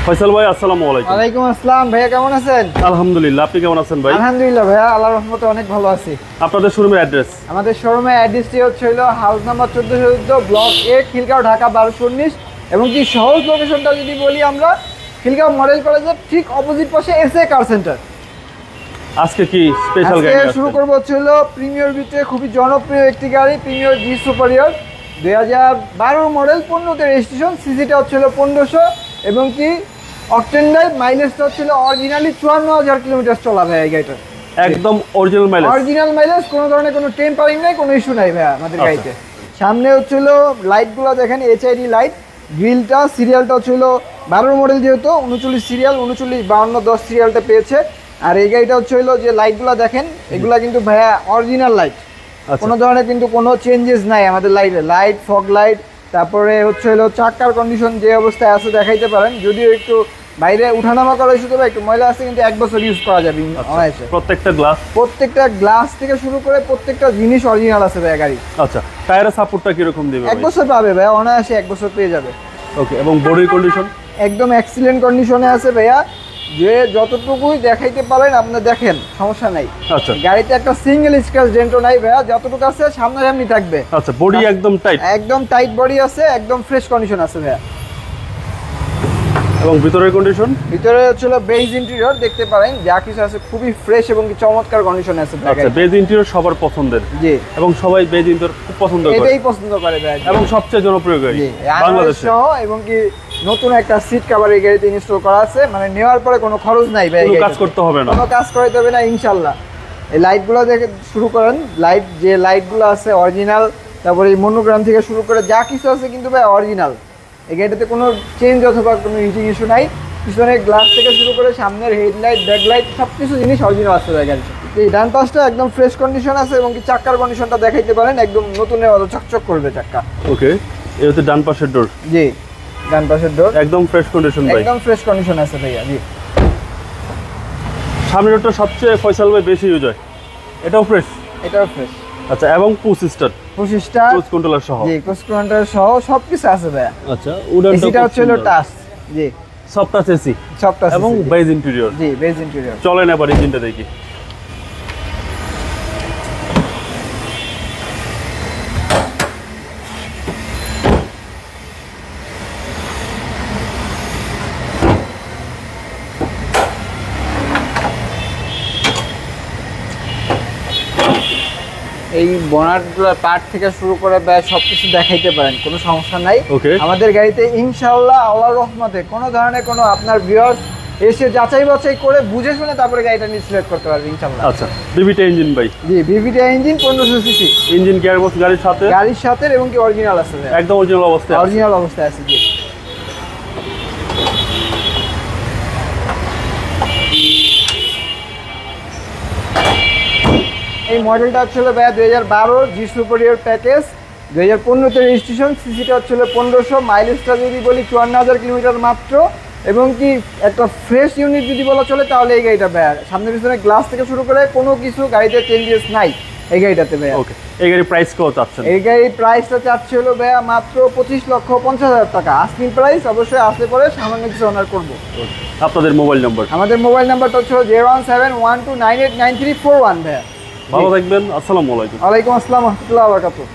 ফয়সাল ভাই আসসালামু আলাইকুম। ওয়ালাইকুম আসসালাম ভাইয়া, কেমন আছেন? আলহামদুলিল্লাহ, আপনি কেমন আছেন ভাই? আলহামদুলিল্লাহ ভাইয়া, আল্লাহর রহমতে অনেক ভালো আছি। আপনাদের শোরুমের অ্যাড্রেস? আমাদের শোরুমের অ্যাড্রেসটি হলো হাউস নাম্বার 1414 ব্লক এ, খিলগাঁও, ঢাকা 1219। এবং কি সহজ লোকেশনটা যদি বলি, আমরা খিলগাঁও মডেল কলেজের ঠিক অপোজিট পাশে এসএ কার সেন্টার। আজকে কি স্পেশাল গাড়ি শুরু করব প্রিমিয়র ভিতরে খুবই জনপ্রিয় একটি গাড়ি, প্রিমিয়র জি সুপারিয়র 2012 মডেল, 15তে রেজিস্ট্রেশন, সিসিটা 1500 এবং কি অকটেন ড্রাইভ, মাইলেজটা অরিজিনালি 54,000 কিলোমিটার চলা ভাই এই গাড়িটা। একদম অরিজিনাল মাইলেজ। অরিজিনাল মাইলেজ, কোনো ধরনের কোনো টেম্পারিং নাই, কোনো ইস্যু নাই ভাই আমাদের গাড়িতে। সামনে লাইটগুলো দেখেন, এইচআইডি লাইট, গ্রিলটা সিরিয়ালটা 12 মডেল, যেহেতু 39 সিরিয়াল, 39 52 10 সিরিয়ালটা পেয়েছে। আর এই গাড়িটা যে লাইটগুলো দেখেন, এগুলা কিন্তু ভাইয়া অরিজিনাল লাইট, কোনো ধরনের কিন্তু কোনো চেঞ্জেস নাই আমাদের লাইটে। লাইট, ফগ লাইট, তারপরে চাকার কন্ডিশন যে অবস্থায় আছে দেখাইতে পারেন, যদিও একটু বাইরে উঠানামা করা শুধু একটু ময়লা আছে, কিন্তু 1 বছর ইউজ করা যাবে। প্রত্যেকটা গ্লাস থেকে শুরু করে প্রত্যেকটা জিনিস অরিজিনাল আছে ভাইয়া গাড়ি। আচ্ছা, টায়ারের সাপোর্টটা কিরকম দিবে? 1 বছর পাবে ভাইয়া, অনায়াসে 1 বছর পেয়ে যাবে। ওকে, এবং বডির কন্ডিশন একদম এক্সিলেন্ট কন্ডিশনে আছে ভাইয়া, যে যতটুকুই দেখাইতে পারেন আপনি দেখেন, সমস্যা নাই। আচ্ছা, গাড়িতে একটা সিঙ্গেল স্ক্র্যাচ ডেন্টও নাই ভাইয়া, যতটুকু আছে সামনাসামনি থাকবে। আচ্ছা, বডি একদম টাইট বডি আছে, একদম ফ্রেশ কন্ডিশন আছে ভাইয়া। এবং ভিতরের কন্ডিশন? ভিতরে বেজ ইন্টেরিয়র দেখতে পারেন, যা কিছু আছে খুবই ফ্রেশ এবং কি চমৎকার কন্ডিশনে আছে। আচ্ছা, বেজ ইন্টেরিয়র সবার পছন্দের। জি, এবং সবাই বেজ ইন্টেরিয়র খুব পছন্দ করে, এটাই পছন্দ করে ভাই, এবং সবচেয়ে জনপ্রিয় গাড়ি বাংলাদেশে। এবং কি নতুন একটা সিট কভার এই গাড়িতে ইনস্টল করা আছে, মানে নেওয়ার পরে কোনো খরচ নাই ভাই, কোনো কাজ করতে হবে না, কোনো কাজ করতে হবে না ইনশাআল্লাহ। এই লাইটগুলো দেখে শুরু করেন, যে লাইটগুলো আছে অরিজিনাল, তারপরে এই মনোগ্রাম থেকে শুরু করে যা কিছু আছে কিন্তু ভাই অরিজিনাল। এই গাড়িটাতে কোনো চেঞ্জ অথবা কোনো হিটিং ইস্যু নাই। পিছনের গ্লাস থেকে শুরু করে সামনের হেডলাইট, ব্যাকলাইট, সবকিছু জিনিস অরিজিনাল আছে ভাই গাড়িটা। এই ডান পাশটা একদম ফ্রেশ কন্ডিশন আছে, এবং কি চাকার কন্ডিশনটা দেখাইতে পারেন, একদম নতুনের মতো চকচক করবে চাকা। ওকে, এই হচ্ছে ডান পাশের ডোর। জি, ডান পাশের ডোর একদম ফ্রেশ কন্ডিশন ভাই, একদম ফ্রেশ কন্ডিশন আছে ভাইয়া। জি, সামনের ডোরটা সবচেয়ে ফয়সাল ভাই বেশি ইউজ হয়, এটাও ফ্রেশ? এটাও ফ্রেশ। আচ্ছা, এবং পুশ স্টার্ট ক্রুজ কন্ট্রোলার সহ? জি, ক্রুজ কন্ট্রোলার সহ সবকিছু আছে ভাইয়া। আচ্ছা, উডানটা টাচ। জি, সব টাচ এসি, সব টাচ এবং বেজ ইন্টেরিয়র। জি, বেজ ইন্টেরিয়র। চলেন এবার ইঞ্জিনটা দেখি। এই বোনাটগুলো পার্ট থেকে শুরু করে সবকিছু দেখাইতে পারেন, কোনো সমস্যা নাই আমাদের গাড়িতে ইনশাআল্লাহ। আল্লাহর রহমতে কোনো ধরনের কোনো আপনার ভিউয়ার্স এসে যাচাই বাছাই করে বুঝে শুনে তারপরে গাড়িটা নিয়ে সিলেক্ট করতে পারবে ইনশাআল্লাহ। আচ্ছা, ভিভিটা ইঞ্জিন ভাই? জি, ভিভিটা ইঞ্জিন, 1500 সিসি ইঞ্জিন, গিয়ারবক্স গাড়ির সাথে এবং কি অরিজিনাল আছে, একদম অরিজিনাল অবস্থায় আছে। জি, এই মডেলটা ভাইয়া 2012 জি সুপারিয়র প্যাকেজ, 2015তে রেজিস্ট্রেশন, সিসিটা 1500, মাইলেজটা যদি বলি 54,000 কিলোমিটার মাত্র। এবং কি একটা ফ্রেশ ইউনিট যদি বলা চলে, তাহলে এই গাড়িটা ভাইয়া সামনে পিছনে গ্লাস থেকে শুরু করে কোনো কিছু গাড়িতে চেঞ্জেস নাই এই গাড়িটাতে ভাইয়া। ওকে, এই গাড়ির প্রাইস কত চাচ্ছেন? এই গাড়ির প্রাইসটা চাচ্ছে ভাইয়া মাত্র 25,50,000 টাকা। আস্কিং প্রাইস, অবশ্যই আসলে পরে সামান্য কিছু অনার করবো। আপনাদের মোবাইল নাম্বার? আমাদের মোবাইল নাম্বারটা 01712989341 ভাইয়া। ভালো থাকবেন, আসসালামু আলাইকুম। ওয়ালাইকুম আসসালাম ওয়া রাহমাতুল্লাহি ওয়া বারাকাতুহু।